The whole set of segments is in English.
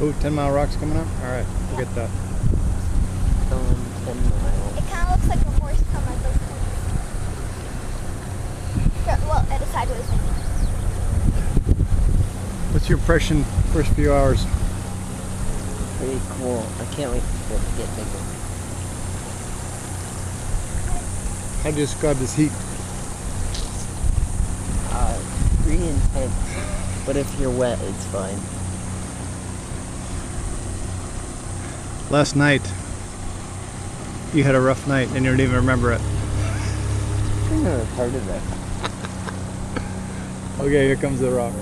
Oh, 10 Mile Rock's coming up? Alright, we'll get that. 10 miles. It kind of looks like a horse come at those points. Well, at a sideways thing. What's your impression first few hours? Pretty cool. I can't wait for it to get bigger. How do you describe this heat? Pretty intense. But if you're wet, it's fine. Last night, you had a rough night and you don't even remember it. I remember part of it. Okay, here comes the rock.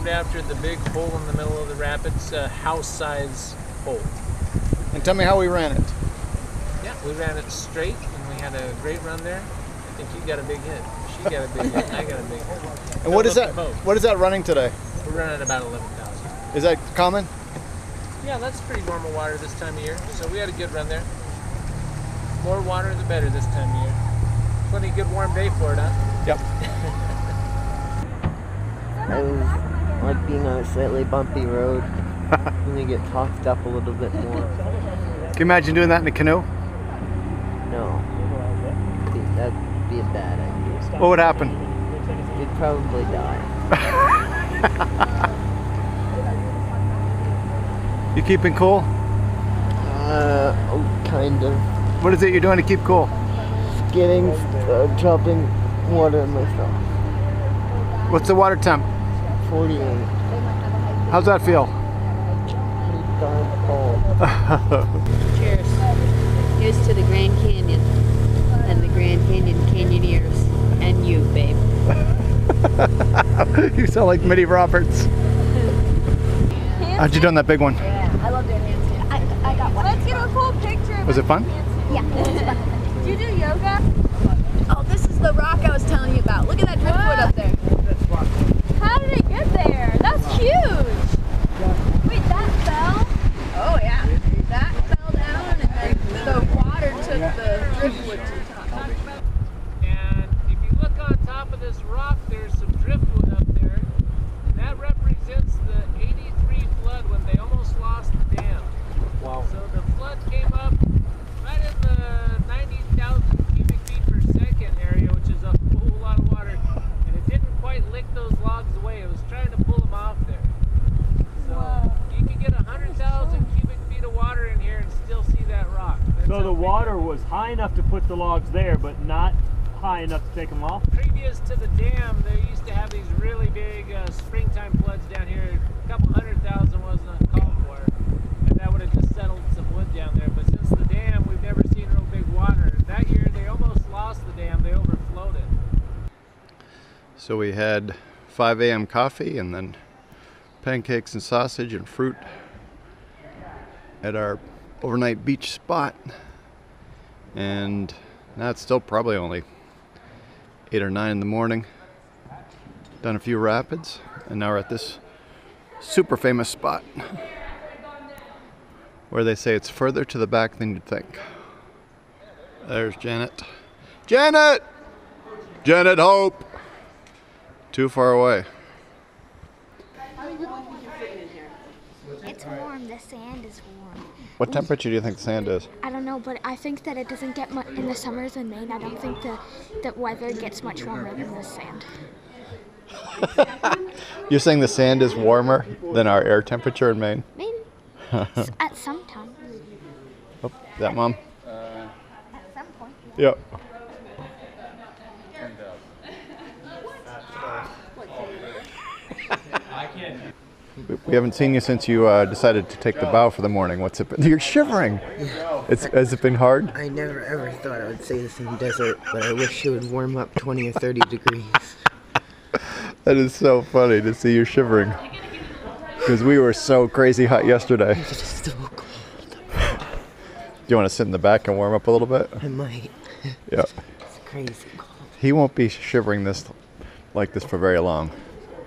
After the big hole in the middle of the rapids, house-size hole. And tell me how we ran it. Yeah, we ran it straight, and we had a great run there. I think you got a big hit. She got a big hit. I got a big hit. And what is that? What is that running today? We're running about 11,000. Is that common? Yeah, that's pretty normal water this time of year. So we had a good run there. More water, the better this time of year. Plenty good warm day for it, huh? Yep. I was like being on a slightly bumpy road. Let me get tossed up a little bit more. Can you imagine doing that in a canoe? No. That'd be a bad idea. What would happen? You'd probably die. You keeping cool? Oh, kind of. What is it you're doing to keep cool? Getting, dropping water in myself. What's the water temp? 48. How's that feel? Pretty darn cold. Cheers. Here's to the Grand Canyon. You sound like Mitty Roberts. How'd you do on that big one? Yeah, I love doing handstands. I got one. Let's get a cool picture. Was it fun? Yeah, it was fun. Do you do yoga? Oh, this is the rock I was telling you about. Look at that driftwood up there. How did it get there? That's huge. Wait, that fell? Oh yeah. That fell down and then the water took the driftwood to the top. And if you look on top of this rock, there's some driftwood up there. That represents the 83 flood when they almost lost the dam. Wow. So the flood came up right in the 90,000 cubic feet per second area, which is a whole lot of water. And it didn't quite lick those logs away. It was trying to pull them off there. So you can get 100,000 cubic feet of water in here and still see that rock. That's So the water was high enough to put the logs there, but not high enough to take them off? Previous to the dam, they used to have these really big springtime floods down here. A couple 100,000 wasn't uncalled for, and that would have just settled some wood down there. But since the dam, we've never seen real big water. That year, they almost lost the dam. They overflowed it. So we had 5 a.m. coffee and then pancakes and sausage and fruit at our overnight beach spot. And now it's still probably only 8 or 9 in the morning. Done a few rapids, and now we're at this super famous spot where they say it's further to the back than you'd think. There's Janet. Janet! Janet Hope! Too far away. It's warm. The sand is warm. What temperature do you think the sand is? I don't know, but I think that it doesn't get much in the summers in Maine. I don't think the weather gets much warmer than the sand. You're saying the sand is warmer than our air temperature in Maine? Maybe. At some time. Oh, is that Mom? At some point. Yep. We haven't seen you since you decided to take the bow for the morning. What's it been? You're shivering. Has it been hard? I never ever thought I would say this in the desert, but I wish it would warm up 20 or 30 degrees. That is so funny to see you shivering. Because we were so crazy hot yesterday. It's just so cold. Do you want to sit in the back and warm up a little bit? I might. Yeah. It's crazy cold. He won't be shivering like this for very long.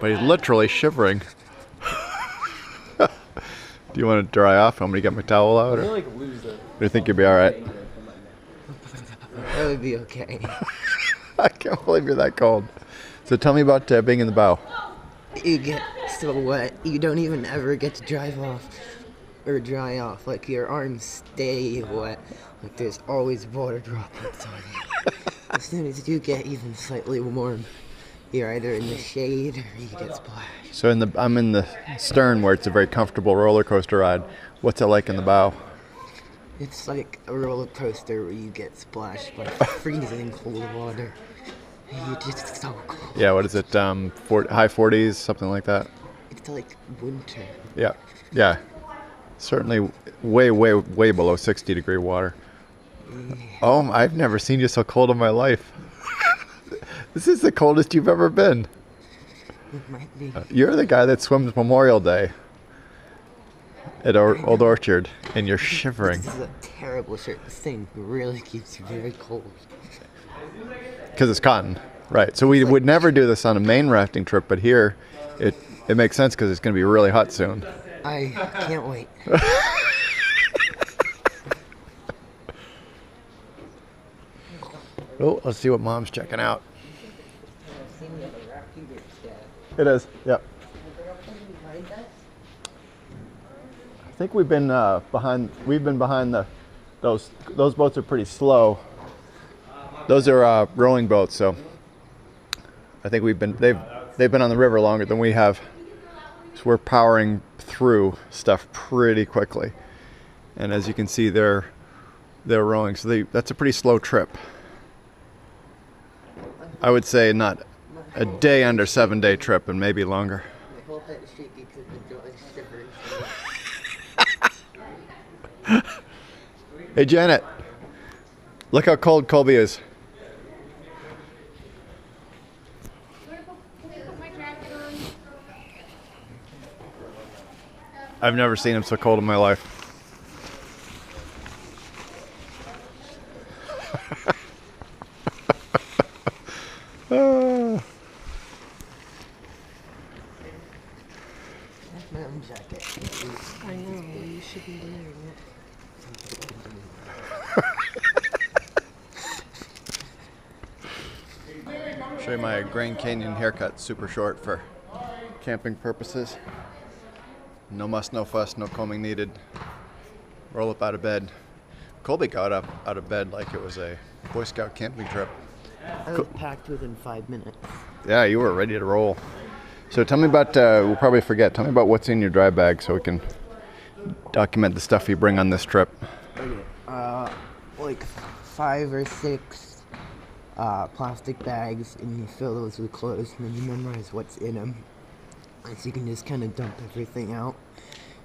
But he's literally shivering. Do you want to dry off? I'm going to get my towel out? Or do you think you'll be alright? That would be okay. I can't believe you're that cold. So tell me about being in the bow. You get so wet, you don't even ever get to drive off or dry off. Like your arms stay wet. Like there's always water droplets on you. As soon as you get even slightly warm, you're either in the shade or you get splashed. So I'm in the stern where it's a very comfortable roller coaster ride. What's it like in the bow? It's like a roller coaster where you get splashed by freezing cold water. It's just so cold. Yeah, what is it? High 40s, something like that? It's like winter. Yeah, yeah. Certainly way, way, way below 60-degree water. Oh, I've never seen you so cold in my life. This is the coldest you've ever been. It might be. You're the guy that swims Memorial Day at Old Orchard, and you're shivering. This is a terrible shirt. This thing really keeps you very cold. Because it's cotton, right? So we would never do this on a Maine rafting trip, but here it makes sense because it's going to be really hot soon. I can't wait. Oh, let's see what Mom's checking out. It is, yep. I think we've been behind those boats are pretty slow. Those are rowing boats, so I think they've been on the river longer than we have. So we're powering through stuff pretty quickly. And as you can see, they're rowing, so that's a pretty slow trip. I would say not a day under 7-day trip, and maybe longer. My whole head is shaky because the jaw is shivering. Hey Janet, look how cold Colby is. Can we put my jacket on? I've never seen them so cold in my life. That's my own jacket. I know, you should be wearing it. Show you my Grand Canyon haircut, super short for camping purposes. No muss, no fuss, no combing needed. Roll up out of bed. Colby got up out of bed like it was a Boy Scout camping trip. I was packed within 5 minutes. Yeah, you were ready to roll. So tell me about, we'll probably forget, tell me about what's in your dry bag so we can document the stuff you bring on this trip. Okay, like 5 or 6 plastic bags, and you fill those with clothes, and then you memorize what's in them. And so you can just kind of dump everything out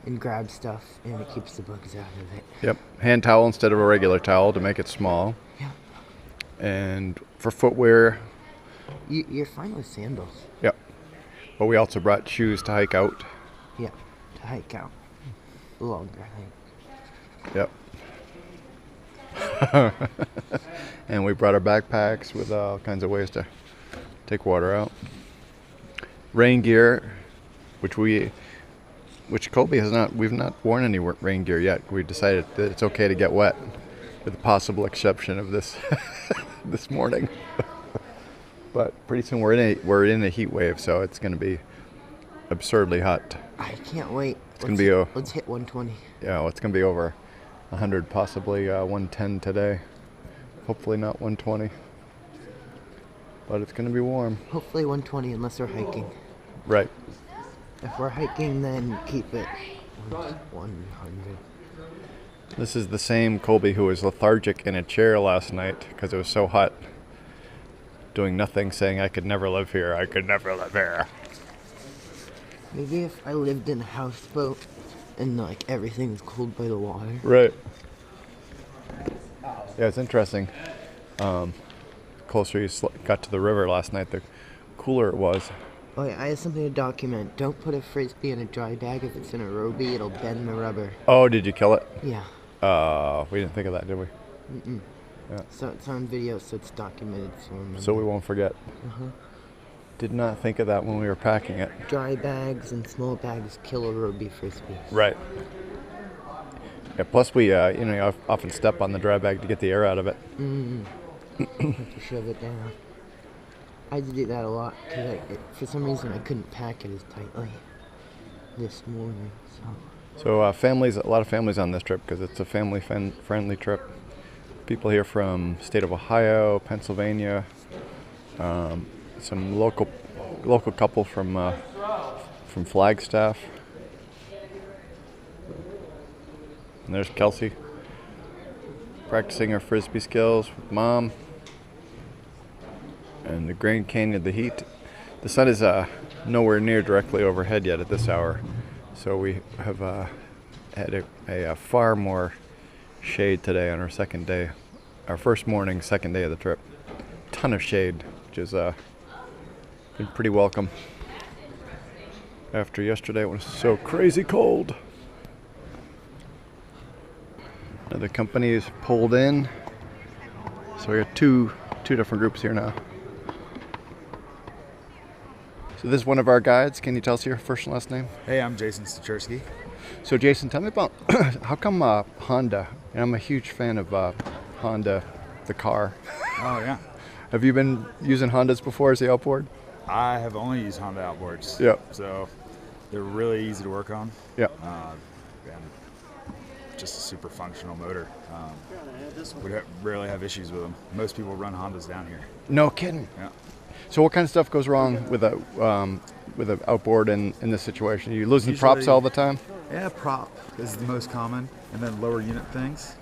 and grab stuff, and it keeps the bugs out of it. Yep, hand towel instead of a regular towel to make it small. Yeah. And for footwear, You're fine with sandals. yep. But we also brought shoes to hike out. Yeah, to hike out. Longer hike. Yep. And we brought our backpacks with all kinds of ways to take water out. Rain gear, which Colby has not, we've not worn any rain gear yet. We decided that it's okay to get wet, with the possible exception of this this morning. But pretty soon we're in a heat wave, so it's going to be absurdly hot. I can't wait. Gonna be a- Let's hit 120. Yeah, well, it's going to be over 100, possibly 110 today. Hopefully not 120. But it's going to be warm. Hopefully 120 unless we're hiking. Right. If we're hiking, then keep it 100. This is the same Colby who was lethargic in a chair last night because it was so hot, doing nothing, saying, I could never live here, I could never live here. Maybe if I lived in a houseboat and like everything was cooled by the water. Right. Yeah, it's interesting. Closer you got to the river last night, the cooler it was. Oh yeah, I have something to document. Don't put a frisbee in a dry bag. If it's in a Roby, it'll bend the rubber. Oh, did you kill it? Yeah. We didn't think of that, did we? So it's on video, so it's documented. So we won't forget. Did not think of that when we were packing it. Dry bags and small bags kill a Roby frisbee. Right. Yeah, plus we, you often step on the dry bag to get the air out of it. Have to shove it down. I had to do that a lot because for some reason I couldn't pack it as tightly this morning. So a lot of families on this trip because it's a family-friendly trip. People here from state of Ohio, Pennsylvania, some local couple from Flagstaff. And there's Kelsey practicing her frisbee skills with Mom. And the Grand Canyon, the heat. The sun is nowhere near directly overhead yet at this hour, so we have had a far more shade today on our second day, our first morning, second day of the trip. Ton of shade, which has been pretty welcome after yesterday when it was so crazy cold. Another company is pulled in, so we got two different groups here now. So this is one of our guides. Can you tell us your first and last name? Hey, I'm Jason Stachurski. So Jason, tell me about how come Honda, and I'm a huge fan of Honda, the car. Oh, yeah. Have you been using Hondas before as the outboard? I have only used Honda outboards. Yep. So they're really easy to work on. Yep. And just a super functional motor. We rarely have issues with them. Most people run Hondas down here. No kidding. Yeah. So what kind of stuff goes wrong with a outboard in this situation? Are you losing props all the time? Yeah, prop is the most common, and then lower unit things.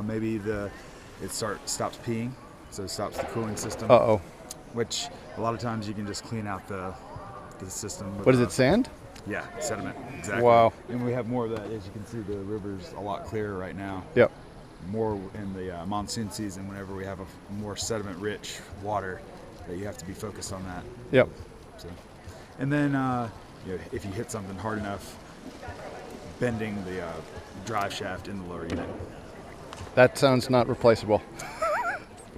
Maybe it stops peeing, so it stops the cooling system. Uh-oh. Which a lot of times you can just clean out the system. With What is it, sand? Yeah, sediment. Exactly. Wow. And we have more of that. As you can see, the river's a lot clearer right now. Yep. More in the monsoon season, whenever we have a more sediment-rich water, that you have to be focused on that. Yep. So, and then if you hit something hard enough, bending the drive shaft in the lower unit. That sounds not replaceable.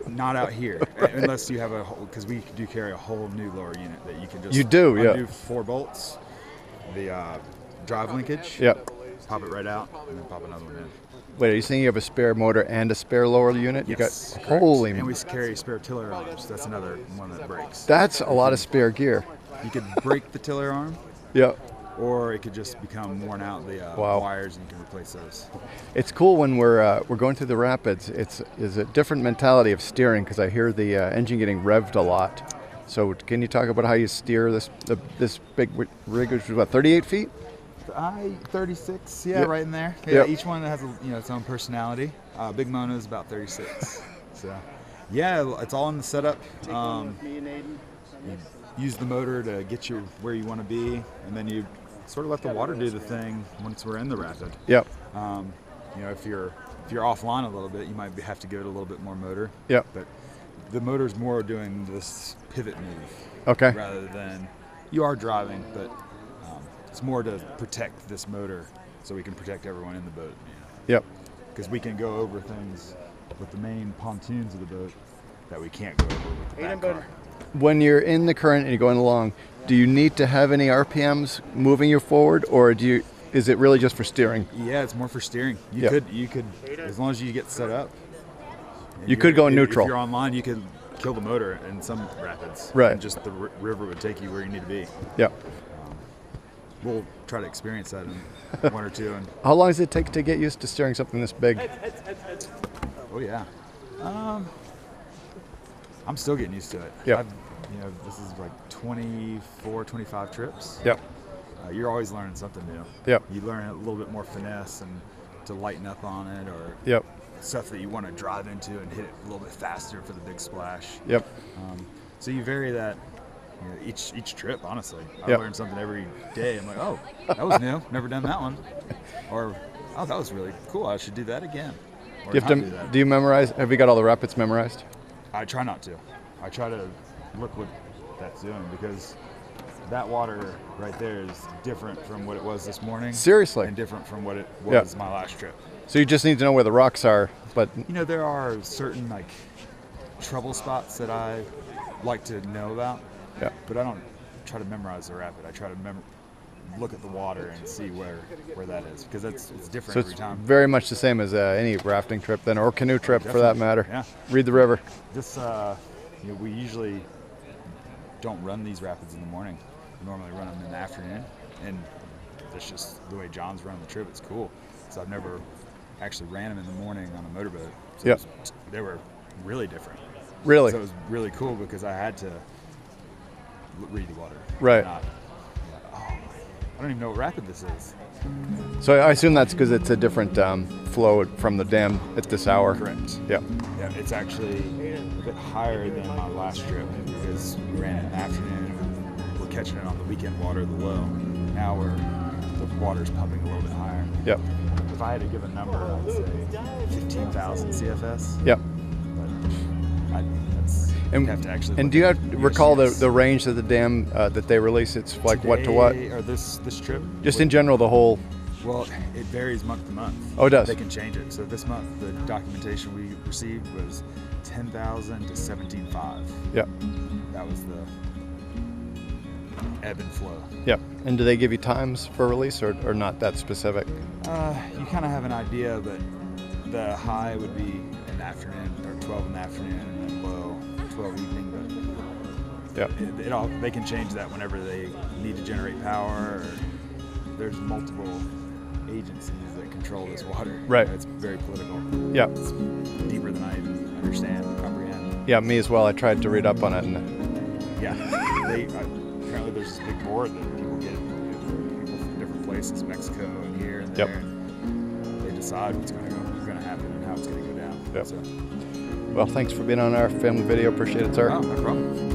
Not out here, unless you have because we do carry a whole new lower unit that you can just undo 4 bolts, the drive linkage, pop it right out, and then pop another one in. Wait, are you saying you have a spare motor and a spare lower unit? Yes, you got holy. And we carry spare tiller arms. That's another one that breaks. That's a lot of spare gear. You could break the tiller arm. Yeah. Or it could just become worn out, the wires, and you can replace those. It's cool when we're going through the rapids. It's a different mentality of steering because I hear the engine getting revved a lot. So can you talk about how you steer this big rig, which is what, 38 feet? 36, right in there. Each one has its own personality. Big Mono is about 36. So, it's all in the setup. You use the motor to get you where you want to be, and then you sort of let the water do the thing once we're in the rapid. Yep. If you're offline a little bit, you might have to give it a little bit more motor. Yep. But the motor's more doing this pivot move. Okay. Rather than you are driving, but it's more to protect this motor so we can protect everyone in the boat. Yep. Because we can go over things with the main pontoons of the boat that we can't go over with the back car. When you're in the current and you're going along, do you need to have any RPMs moving you forward, or is it really just for steering? Yeah, it's more for steering. You could, as long as you get set up. You could go in neutral. If you're online, you could kill the motor in some rapids. Right. And just the river would take you where you need to be. Yep. We'll try to experience that in one or two. And how long does it take to get used to steering something this big? Oh yeah. I'm still getting used to it. Yep. This is like 24, 25 trips. Yep. You're always learning something new. Yep. You learn a little bit more finesse and to lighten up on it, or stuff that you want to drive into and hit it a little bit faster for the big splash. Yep. So you vary that each trip, honestly. I learn something every day. I'm like, oh, that was new. Never done that one. Or, oh, that was really cool. I should do that again. Or Do you memorize? Have you got all the rapids memorized? I try not to. I try to look what that's doing, because that water right there is different from what it was this morning. Seriously? And different from what it was my last trip. So you just need to know where the rocks are, but... there are certain, trouble spots that I like to know about. Yeah. But I don't try to memorize the rapid. I try to look at the water and see where that is, because it's different every time. So it's very much the same as any rafting trip then, or canoe trip for that matter. Yeah. Read the river. This, we usually don't run these rapids in the morning. We normally run them in the afternoon, and that's just the way John's running the trip. It's cool. So I've never actually ran them in the morning on a motorboat. So they were really different. Really? So it was really cool because I had to read the water. Right. I don't even know what rapid this is. So I assume that's because it's a different flow from the dam at this hour. Correct. Yeah. Yeah, it's actually a bit higher than my last trip because we ran it in the afternoon. We're catching it on the weekend water, the low. Now the water's pumping a little bit higher. Yep. If I had to give a number, I'd say 15,000 CFS. Yep. But And do you recall the range of the dam that they release? It's like what to what? Or this trip? Just in general, the whole. Well, it varies month to month. Oh, it does. They can change it. So this month, the documentation we received was 10,000 to 17,500. Yep. That was the ebb and flow. Yep. And do they give you times for release, or not that specific? You kind of have an idea, but the high would be in the afternoon, or 12 in the afternoon, and then low 12 evening. But they can change that whenever they need to generate power. Or there's multiple agencies that control this water. Right. It's very political. Yeah. It's deeper than I even understand, comprehend. Yeah, me as well. I tried to read up on it. Apparently there's this big board that people get, people from different places, Mexico and here and there. And they decide what's going to happen and how it's going to go down. Yep. So. Well, thanks for being on our family video. Appreciate it, sir. Oh, no problem.